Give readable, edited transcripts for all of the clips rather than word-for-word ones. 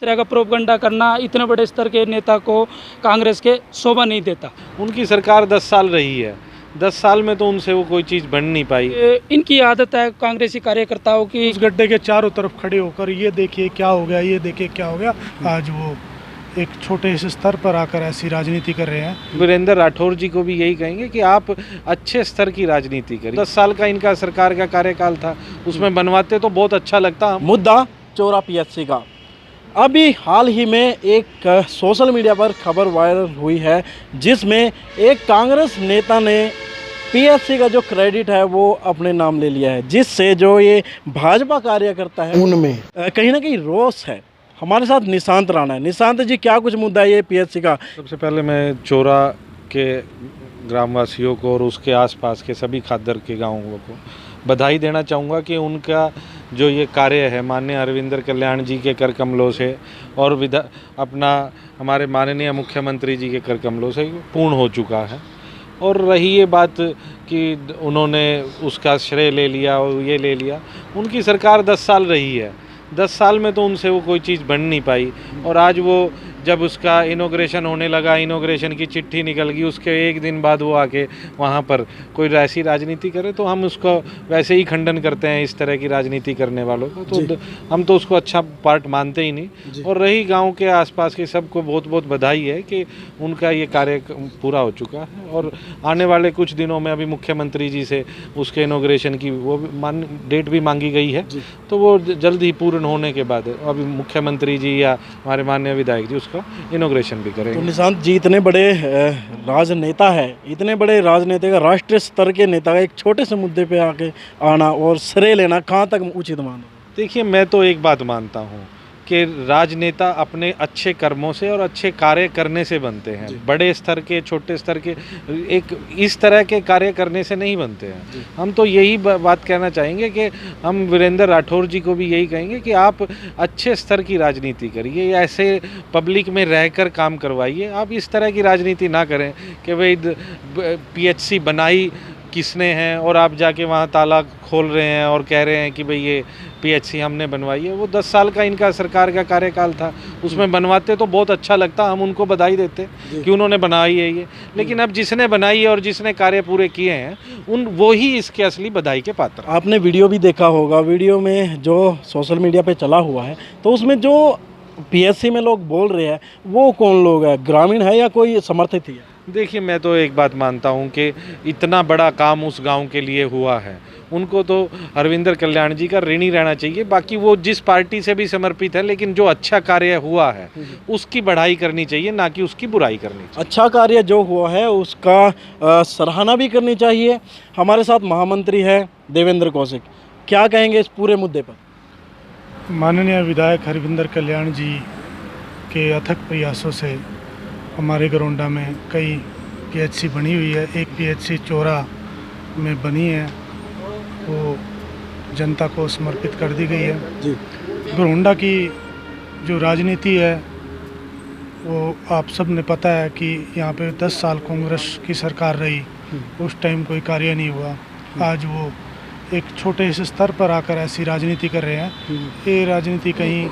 तरह का प्रोपगंडा करना इतने बड़े स्तर के नेता को कांग्रेस के शोभा नहीं देता। उनकी सरकार 10 साल रही है, 10 साल में तो उनसे वो कोई चीज़ बन नहीं पाई। इनकी आदत है कांग्रेसी कार्यकर्ताओं की, उस गड्ढे के चारों तरफ खड़े होकर ये देखिए क्या हो गया, ये देखिए क्या हो गया। आज वो एक छोटे से स्तर पर आकर ऐसी राजनीति कर रहे हैं। वीरेंद्र राठौर जी को भी यही कहेंगे कि आप अच्छे स्तर की राजनीति करिए। 10 साल का इनका सरकार का कार्यकाल था, उसमें बनवाते तो बहुत अच्छा लगता। मुद्दा चोरा पीएचसी का। अभी हाल ही में एक सोशल मीडिया पर खबर वायरल हुई है जिसमें एक कांग्रेस नेता ने पीएचसी का जो क्रेडिट है वो अपने नाम ले लिया है, जिससे जो ये भाजपा कार्यकर्ता है उनमें कहीं ना कहीं रोष है। हमारे साथ निशांत राणा है। निशांत जी, क्या कुछ मुद्दा है ये पीएचसी का? सबसे पहले मैं चोरा के ग्रामवासियों को और उसके आसपास के सभी खादर के गाँवों को बधाई देना चाहूँगा कि उनका जो ये कार्य है माननीय अरविंदर कल्याण जी के कर कमलों से और अपना हमारे माननीय मुख्यमंत्री जी के कर कमलों से पूर्ण हो चुका है। और रही ये बात कि उन्होंने उसका श्रेय ले लिया और ये ले लिया, उनकी सरकार 10 साल रही है, 10 साल में तो उनसे वो कोई चीज़ बन नहीं पाई। और आज वो जब उसका इनॉग्रेशन होने लगा, इनॉग्रेशन की चिट्ठी निकल गई, उसके एक दिन बाद वो आके वहाँ पर कोई ऐसी राजनीति करे तो हम उसको वैसे ही खंडन करते हैं, इस तरह की राजनीति करने वालों को। तो हम तो उसको अच्छा पार्ट मानते ही नहीं। और रही गांव के आसपास के सबको बहुत बहुत बधाई है कि उनका ये कार्य पूरा हो चुका है। और आने वाले कुछ दिनों में अभी मुख्यमंत्री जी से उसके इनॉग्रेशन की वो डेट भी मांगी गई है, तो वो जल्द ही पूर्ण होने के बाद अभी मुख्यमंत्री जी या हमारे माननीय विधायक जी इनॉग्रेशन भी करेंगे। तो निशांत जी, इतने बड़े राजनेता है, इतने बड़े राजनेता का, राष्ट्रीय स्तर के नेता का एक छोटे से मुद्दे पे आके आना और श्रेय लेना कहाँ तक उचित मानो? देखिए, मैं तो एक बात मानता हूँ कि राजनेता अपने अच्छे कर्मों से और अच्छे कार्य करने से बनते हैं। बड़े स्तर के, छोटे स्तर के, एक इस तरह के कार्य करने से नहीं बनते हैं। हम तो यही बात कहना चाहेंगे कि हम वीरेंद्र राठौर जी को भी यही कहेंगे कि आप अच्छे स्तर की राजनीति करिए, ऐसे पब्लिक में रहकर काम करवाइए। आप इस तरह की राजनीति ना करें कि भाई पीएचसी बनाई किसने है और आप जाके वहाँ ताला खोल रहे हैं और कह रहे हैं कि भाई ये पीएचसी हमने बनवाई है। वो 10 साल का इनका सरकार का कार्यकाल था, उसमें बनवाते तो बहुत अच्छा लगता, हम उनको बधाई देते कि उन्होंने बनाई है ये। लेकिन अब जिसने बनाई है और जिसने कार्य पूरे किए हैं वो ही इसके असली बधाई के पात्र। आपने वीडियो भी देखा होगा, वीडियो में जो सोशल मीडिया पे चला हुआ है, तो उसमें जो पीएचसी में लोग बोल रहे हैं वो कौन लोग हैं? ग्रामीण है या कोई समर्थित ही है? देखिए, मैं तो एक बात मानता हूँ कि इतना बड़ा काम उस गांव के लिए हुआ है, उनको तो अरविंदर कल्याण जी का ऋणी रहना चाहिए। बाकी वो जिस पार्टी से भी समर्पित है, लेकिन जो अच्छा कार्य हुआ है उसकी बढ़ाई करनी चाहिए, ना कि उसकी बुराई करनी चाहिए। अच्छा कार्य जो हुआ है उसका सराहना भी करनी चाहिए। हमारे साथ महामंत्री है देवेंद्र कौशिक, क्या कहेंगे इस पूरे मुद्दे पर? माननीय विधायक हरविंदर कल्याण जी के अथक प्रयासों से हमारे गरोंडा में कई पीएचसी बनी हुई है। एक पीएचसी चोरा में बनी है, वो जनता को समर्पित कर दी गई है जी। गरोंडा की जो राजनीति है वो आप सब ने पता है कि यहाँ पे 10 साल कांग्रेस की सरकार रही, उस टाइम कोई कार्य नहीं हुआ। आज वो एक छोटे से स्तर पर आकर ऐसी राजनीति कर रहे हैं। ये राजनीति कहीं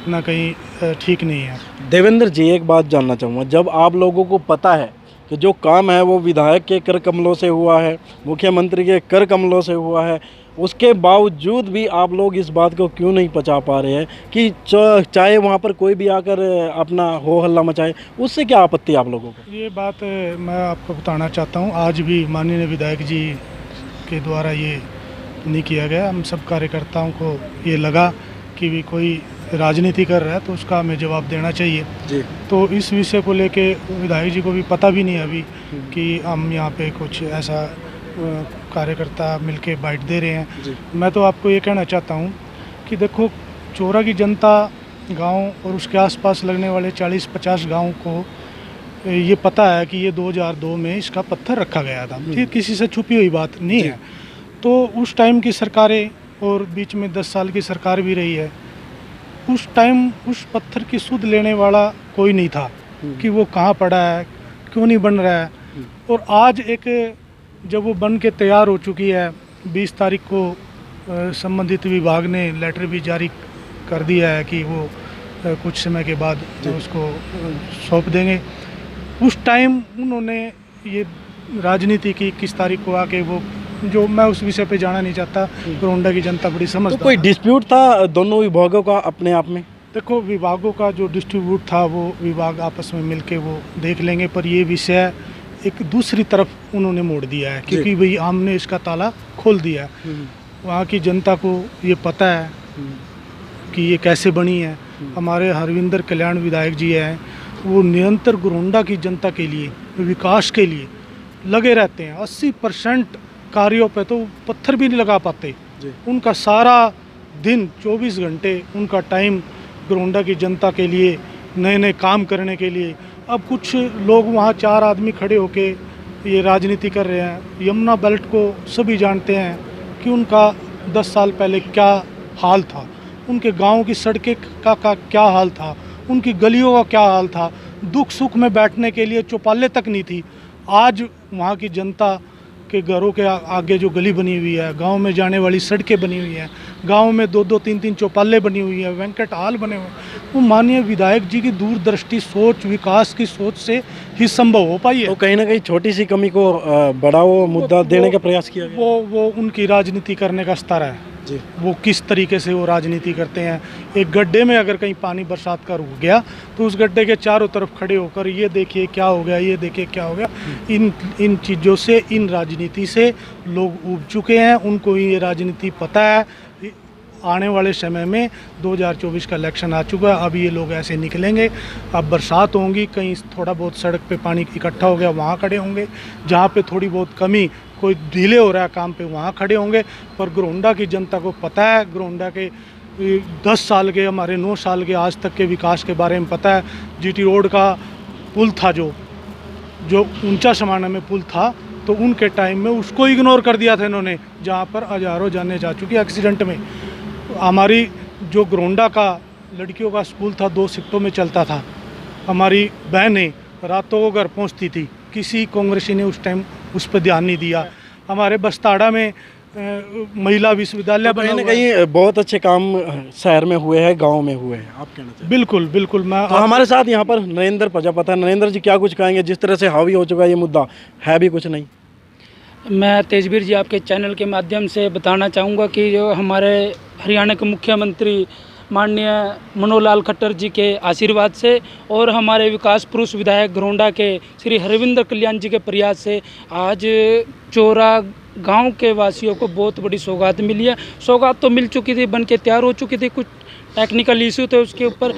ना कहीं ठीक नहीं है। देवेंद्र जी, एक बात जानना चाहूँगा, जब आप लोगों को पता है कि जो काम है वो विधायक के कर कमलों से हुआ है, मुख्यमंत्री के कर कमलों से हुआ है, उसके बावजूद भी आप लोग इस बात को क्यों नहीं पचा पा रहे हैं कि चाहे वहाँ पर कोई भी आकर अपना हो हल्ला मचाए, उससे क्या आपत्ति आप लोगों को? ये बात मैं आपको बताना चाहता हूँ। आज भी माननीय विधायक जी के द्वारा ये नहीं किया गया। हम सब कार्यकर्ताओं को ये लगा कि भी कोई राजनीति कर रहा है तो उसका हमें जवाब देना चाहिए जी। तो इस विषय को लेके विधायक जी को भी पता भी नहीं अभी कि हम यहाँ पे कुछ ऐसा कार्यकर्ता मिलके बाइट दे रहे हैं। मैं तो आपको ये कहना चाहता हूँ कि देखो, चोरा की जनता, गांव और उसके आसपास लगने वाले 40-50 गांव को ये पता है कि ये 2002 में इसका पत्थर रखा गया था। ये किसी से छुपी हुई बात नहीं है। तो उस टाइम की सरकारें और बीच में 10 साल की सरकार भी रही है, उस टाइम उस पत्थर की सुध लेने वाला कोई नहीं था कि वो कहाँ पड़ा है, क्यों नहीं बन रहा है। और आज एक जब वो बन के तैयार हो चुकी है, 20 तारीख को संबंधित विभाग ने लेटर भी जारी कर दिया है कि वो कुछ समय के बाद उसको सौंप देंगे। उस टाइम उन्होंने ये राजनीति की 21 तारीख को आके वो, जो मैं उस विषय पे जाना नहीं चाहता, गोंडा की जनता बड़ी तो समझदार कोई है। डिस्प्यूट था दोनों विभागों का अपने आप में? देखो, विभागों का जो डिस्ट्रीब्यूट था वो विभाग आपस में मिलके वो देख लेंगे, पर ये विषय एक दूसरी तरफ उन्होंने मोड़ दिया है, क्योंकि भाई हमने इसका ताला खोल दिया है। वहाँ की जनता को ये पता है कि ये कैसे बनी है। हमारे हरविंदर कल्याण विधायक जी हैं, वो निरंतर गोंडा की जनता के लिए, विकास के लिए लगे रहते हैं। 80% कार्यों पे तो पत्थर भी नहीं लगा पाते। उनका सारा दिन 24 घंटे उनका टाइम गोंडा की जनता के लिए, नए नए काम करने के लिए। अब कुछ लोग वहाँ 4 आदमी खड़े होके ये राजनीति कर रहे हैं। यमुना बेल्ट को सभी जानते हैं कि उनका 10 साल पहले क्या हाल था, उनके गांव की सड़कें का क्या हाल था, उनकी गलियों का क्या हाल था। दुख सुख में बैठने के लिए चौपाले तक नहीं थी। आज वहाँ की जनता के घरों के आगे जो गली बनी हुई है, गांव में जाने वाली सड़कें बनी हुई हैं, गांव में 2-2, 3-3 चौपाले बनी हुई हैं, वेंकट हाल बने हुए हैं, वो माननीय विधायक जी की दूरदृष्टि सोच, विकास की सोच से ही संभव हो पाई है। तो कहीं ना कहीं छोटी सी कमी को बड़ा वो मुद्दा देने का प्रयास किया गया। वो उनकी राजनीति करने का स्तर है जी। वो किस तरीके से वो राजनीति करते हैं। एक गड्ढे में अगर कहीं पानी बरसात का रुक गया तो उस गड्ढे के चारों तरफ खड़े होकर ये देखिए क्या हो गया, ये देखिए क्या हो गया। इन चीज़ों से, इन राजनीति से लोग ऊब चुके हैं। उनको ये राजनीति पता है। आने वाले समय में 2024 का इलेक्शन आ चुका है, अब ये लोग ऐसे निकलेंगे। अब बरसात होंगी, कहीं थोड़ा बहुत सड़क पे पानी इकट्ठा हो गया, वहाँ खड़े होंगे। जहाँ पे थोड़ी बहुत कमी, कोई डिले हो रहा है काम पे, वहाँ खड़े होंगे। पर गोंडा की जनता को पता है, गोंडा के 10 साल के, हमारे 9 साल के आज तक के विकास के बारे में पता है। जीटी रोड का पुल था, जो ऊंचा समाना में पुल था, तो उनके टाइम में उसको इग्नोर कर दिया था इन्होंने, जहाँ पर हजारों जाने जा चुकी एक्सीडेंट में। हमारी जो गोंडा का लड़कियों का स्कूल था, 2 शिफ्टों में चलता था। हमारी बहनें रातों को घर पहुँचती थी, किसी कांग्रेसी ने उस टाइम उस पर ध्यान नहीं दिया। हमारे बस्ताड़ा में महिला विश्वविद्यालय तो कहीं ना कहीं बहुत अच्छे काम शहर में हुए हैं, गांव में हुए हैं, आप कहना चाहिए? बिल्कुल बिल्कुल। मैं तो हमारे साथ यहाँ पर नरेंद्र प्रजापति है। नरेंद्र जी, क्या कुछ कहेंगे? जिस तरह से हावी हो चुका है ये मुद्दा, है भी कुछ नहीं। मैं तेजवीर जी आपके चैनल के माध्यम से बताना चाहूँगा कि जो हमारे हरियाणा के मुख्यमंत्री माननीय मनोहर लाल खट्टर जी के आशीर्वाद से और हमारे विकास पुरुष विधायक गोंडा के श्री हरविंदर कल्याण जी के प्रयास से आज चोरा गांव के वासियों को बहुत बड़ी सौगात मिली है। सौगात तो मिल चुकी थी, बन के तैयार हो चुकी थी, कुछ टेक्निकल इशू थे उसके ऊपर,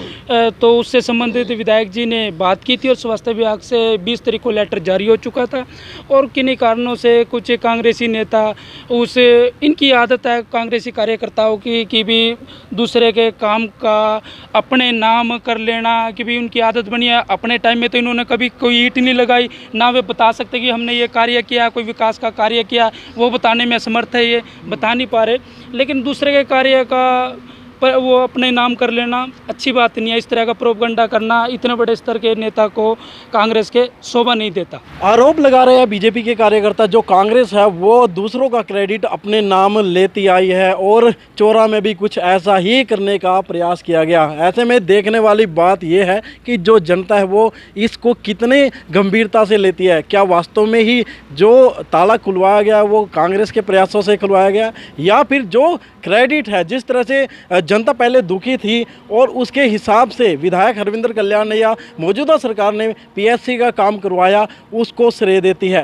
तो उससे संबंधित विधायक जी ने बात की थी और स्वास्थ्य विभाग से 20 तारीख को लेटर जारी हो चुका था। और किन्हीं कारणों से कुछ कांग्रेसी नेता, इनकी आदत है कांग्रेसी कार्यकर्ताओं की कि भी दूसरे के काम का अपने नाम कर लेना, कि भी उनकी आदत बनी है। अपने टाइम में तो इन्होंने कभी कोई ईंट नहीं लगाई, ना वे बता सकते कि हमने ये कार्य किया, कोई विकास का कार्य किया, वो बताने में असमर्थ है, ये बता नहीं पा रहे। लेकिन दूसरे के कार्य का पर वो अपने नाम कर लेना अच्छी बात नहीं है। इस तरह का प्रोपगंडा करना इतने बड़े स्तर के नेता को कांग्रेस के शोभा नहीं देता। आरोप लगा रहे हैं बीजेपी के कार्यकर्ता, जो कांग्रेस है वो दूसरों का क्रेडिट अपने नाम लेती आई है और चोरा में भी कुछ ऐसा ही करने का प्रयास किया गया। ऐसे में देखने वाली बात यह है कि जो जनता है वो इसको कितने गंभीरता से लेती है। क्या वास्तव में ही जो ताला खुलवाया गया वो कांग्रेस के प्रयासों से खुलवाया गया, या फिर जो क्रेडिट है, जिस तरह से जनता पहले दुखी थी और उसके हिसाब से विधायक हरविंदर कल्याण ने या मौजूदा सरकार ने पीएससी का काम करवाया, उसको श्रेय देती है।